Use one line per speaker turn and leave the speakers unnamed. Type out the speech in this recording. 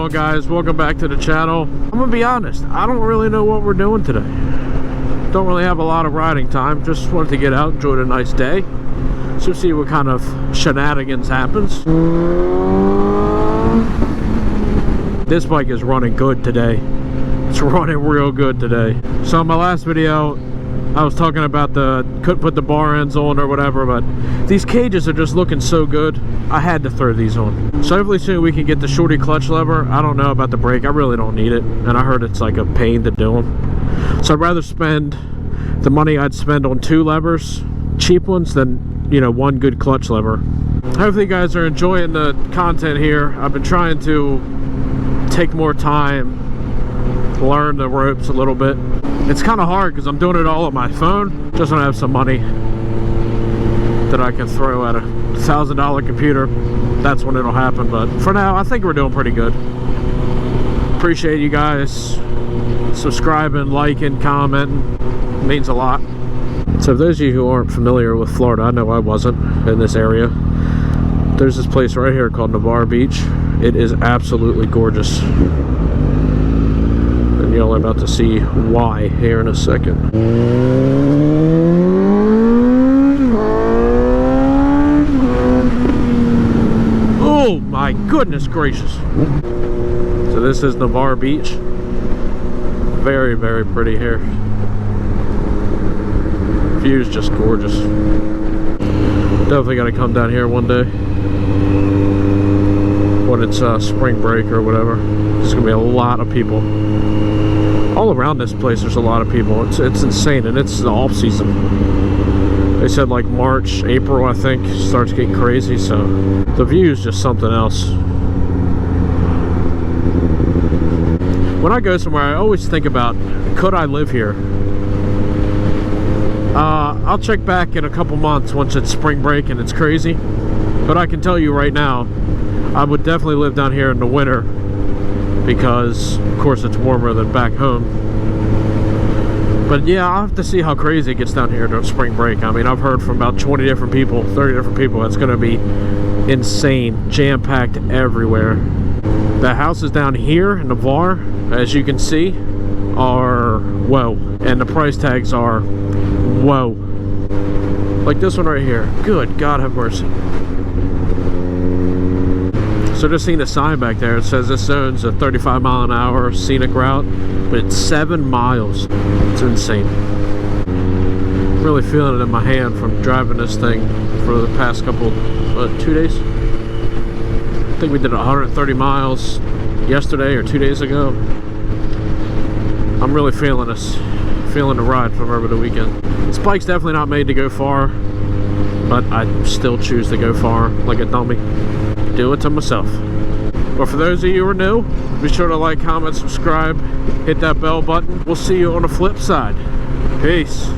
going, guys? Welcome back to the channel. I'm gonna be honest, I don't really know what we're doing today. Don't really have a lot of riding time. Just wanted to get out, enjoy a nice day, so see what kind of shenanigans happens. This bike is running good today. It's running real good today. So in my last video, I was talking about couldn't put the bar ends on or whatever, but these cages are just looking so good. I had to throw these on. So hopefully soon we can get the shorty clutch lever. I don't know about the brake. I really don't need it, and I heard it's like a pain to do them. So I'd rather spend the money I'd spend on 2 levers, cheap ones, than, you know, 1 good clutch lever. Hopefully you guys are enjoying the content here. I've been trying to take more time, learn the ropes a little bit. It's kind of hard because I'm doing it all on my phone. Just want to have some money that I can throw at a $1,000 computer. That's when it'll happen, but for now I think we're doing pretty good. Appreciate you guys subscribing, liking, commenting. It means a lot. So for those of you who aren't familiar with Florida, I know I wasn't in this area, there's this place right here called Navarre Beach. It is absolutely gorgeous, and y'all are about to see why here in a second. Oh my goodness gracious. So this is Navarre Beach. Very, very pretty here. View's just gorgeous. Definitely got to come down here one day when it's spring break or whatever. There's gonna be a lot of people all around this place. There's a lot of people. It's insane, and it's the off season. They said like March, April, I think, starts getting crazy. So the view is just something else. When I go somewhere, I always think about, could I live here? I'll check back in a couple months once it's spring break and it's crazy, but I can tell you right now, I would definitely live down here in the winter, because of course it's warmer than back home. But yeah, I'll have to see how crazy it gets down here during spring break. I mean, I've heard from about 20 different people, 30 different people, it's going to be insane, jam-packed everywhere. The houses down here in Navarre, as you can see, are whoa, and the price tags are whoa. Like this one right here. Good God have mercy. So just seen a sign back there. It says this zone's a 35-mile-an-hour scenic route, but it's 7 miles. It's insane. Really feeling it in my hand from driving this thing for the past couple, 2 days. I think we did 130 miles yesterday or 2 days ago. I'm really feeling this. Feeling the ride from over the weekend. This bike's definitely not made to go far, but I still choose to go far like a dummy. Do it to myself. But for those of you who are new, be sure to like, comment, subscribe, hit that bell button. We'll see you on the flip side. Peace.